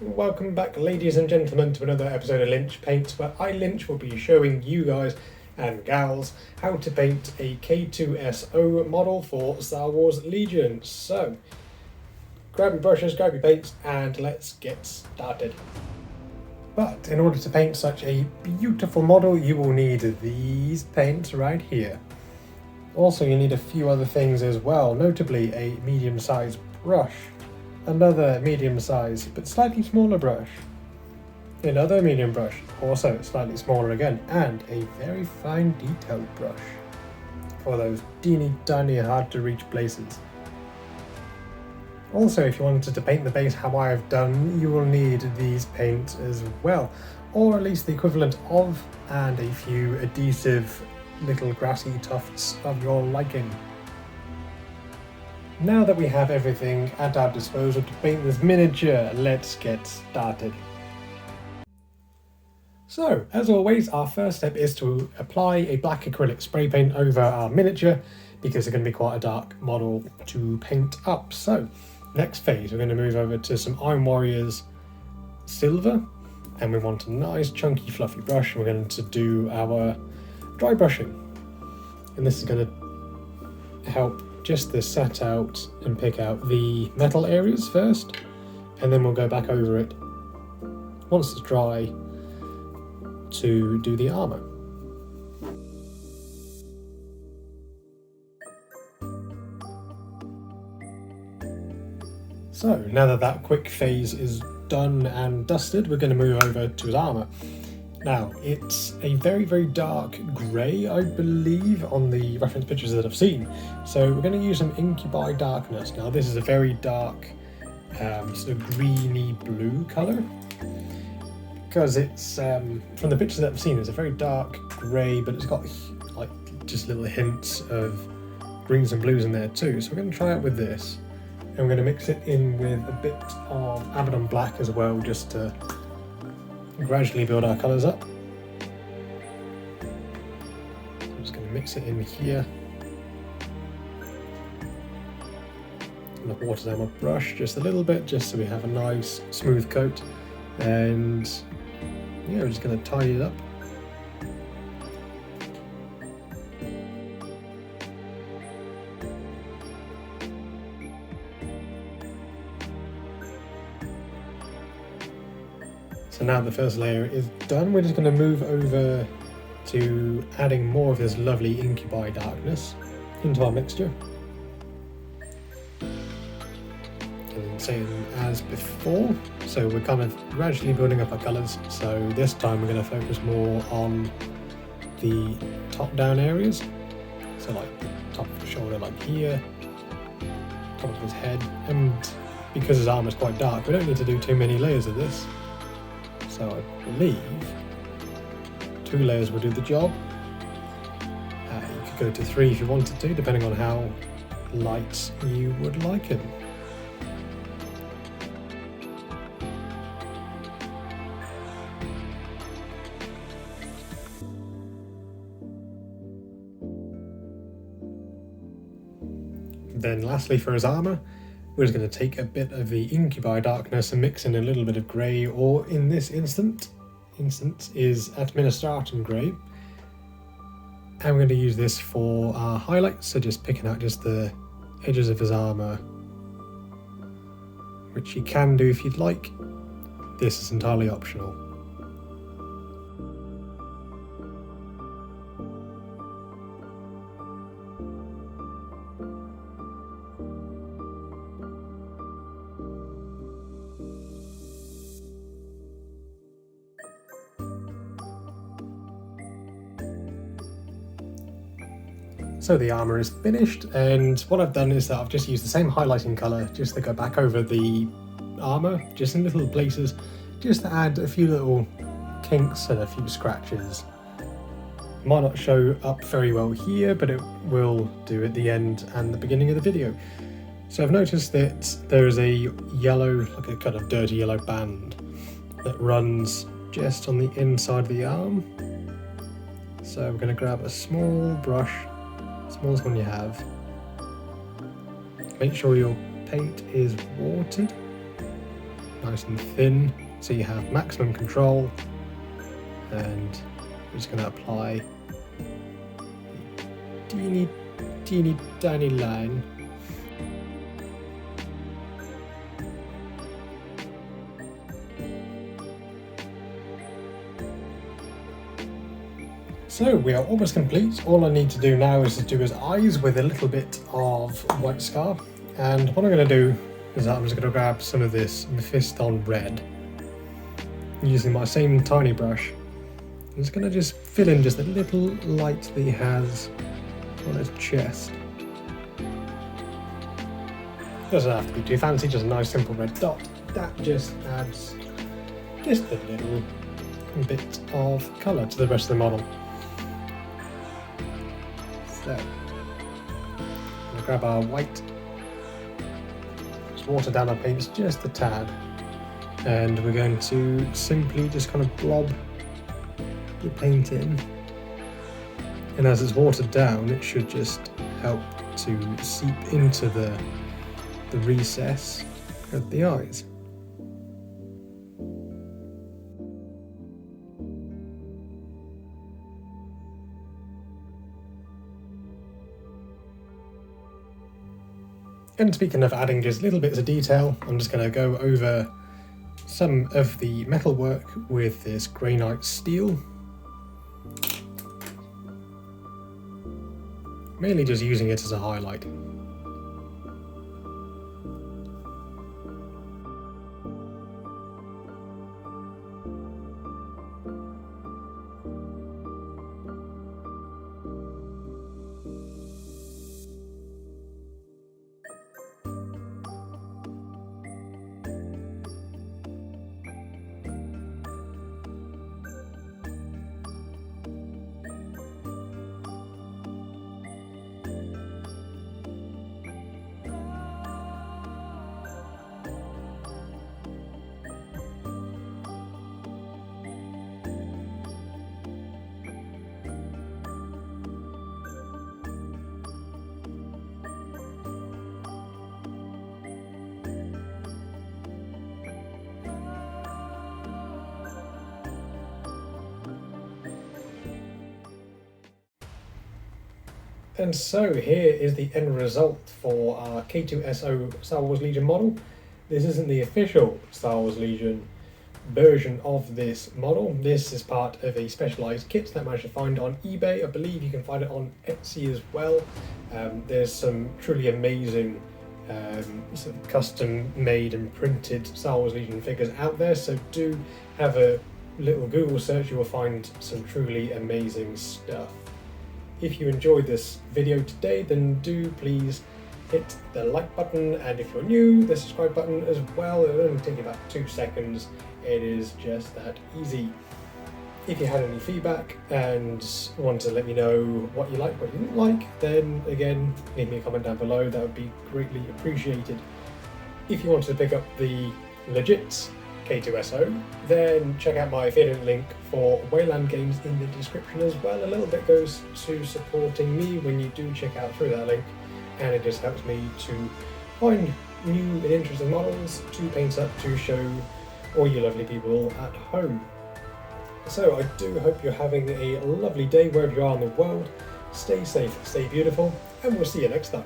Welcome back, ladies and gentlemen, to another episode of Lynch Paints, where I, Lynch, will be showing you guys and gals how to paint a K2-SO model for Star Wars Legion. So, grab your brushes, grab your paints, and let's get started. But in order to paint such a beautiful model, you will need these paints right here. Also, you need a few other things as well, notably a medium-sized brush, another medium-sized but slightly smaller brush, another medium brush, also slightly smaller again, and a very fine detailed brush for those teeny tiny hard to reach places. Also, if you wanted to paint the base how I have done, you will need these paints as well, or at least the equivalent of, and a few adhesive little grassy tufts of your liking. Now that we have everything at our disposal to paint this miniature, let's get started. So, as always, our first step is to apply a black acrylic spray paint over our miniature, because it's going to be quite a dark model to paint up. So, next phase, we're going to move over to some Iron Warriors Silver, and we want a nice chunky fluffy brush. We're going to do our dry brushing, and this is going to help just to set out and pick out the metal areas first, and then we'll go back over it once it's dry to do the armour. So now that that quick phase is done and dusted, we're going to move over to his armour. Now, it's a very, very dark grey, I believe, on the reference pictures that I've seen. So we're going to use some Incubi Darkness. Now, this is a very dark, sort of greeny blue colour, because it's, from the pictures that I've seen, it's a very dark grey, but it's got like just little hints of greens and blues in there too. So we're going to try it with this, and we're going to mix it in with a bit of Abaddon Black as well, just to gradually build our colours up. I'm just going to mix it in here. I'm going to water down my brush just a little bit, just so we have a nice smooth coat. And yeah, we're just going to tidy it up. So now the first layer is done, we're just going to move over to adding more of this lovely Incubi Darkness into our mixture. And same as before, so we're kind of gradually building up our colours. So this time we're going to focus more on the top down areas. So like the top of the shoulder, like here, top of his head, and because his armour is quite dark, we don't need to do too many layers of this. So I believe 2 layers will do the job. You could go to 3 if you wanted to, depending on how light you would like him. Then lastly, for his armour, we're just going to take a bit of the Incubi Darkness and mix in a little bit of grey, or in this instance is Administratum Grey. And we're going to use this for our highlights, so just picking out just the edges of his armour, which you can do if you'd like. This is entirely optional. So the armour is finished, and what I've done is that I've just used the same highlighting colour just to go back over the armour, just in little places, just to add a few little kinks and a few scratches. Might not show up very well here, but it will do at the end and the beginning of the video. So I've noticed that there is a yellow, like a kind of dirty yellow band that runs just on the inside of the arm. So we're going to grab a small brush, smallest one you have. Make sure your paint is watered, nice and thin, so you have maximum control. And we're just going to apply a teeny tiny line. So we are almost complete. All I need to do now is to do his eyes with a little bit of white scar. And what I'm going to do is I'm just going to grab some of this Mephiston red using my same tiny brush. I'm just going to just fill in just a little light that he has on his chest. Doesn't have to be too fancy, just a nice simple red dot. That just adds just a little bit of colour to the rest of the model. So, I'm going to grab our white, just water down our paints just a tad, and we're going to simply just kind of blob the paint in, and as it's watered down it should just help to seep into the recess of the eyes. And speaking of adding just little bits of detail, I'm just going to go over some of the metalwork with this granite steel. Mainly just using it as a highlight. And so here is the end result for our K2-SO Star Wars Legion model. This isn't the official Star Wars Legion version of this model. This is part of a specialised kit that I managed to find on eBay. I believe you can find it on Etsy as well. There's some truly amazing sort of custom made and printed Star Wars Legion figures out there, so do have a little Google search, you will find some truly amazing stuff. If you enjoyed this video today, then do please hit the like button, and if you're new, the subscribe button as well. It'll only take you about 2 seconds. It is just that easy. If you had any feedback and want to let me know what you liked, what you didn't like, then again, leave me a comment down below. That would be greatly appreciated. If you want to pick up the legit K2-SO, then check out my affiliate link for Wayland Games in the description as well. A little bit goes to supporting me when you do check out through that link, and it just helps me to find new and interesting models to paint up to show all you lovely people at home. So I do hope you're having a lovely day wherever you are in the world. Stay safe, stay beautiful, and we'll see you next time.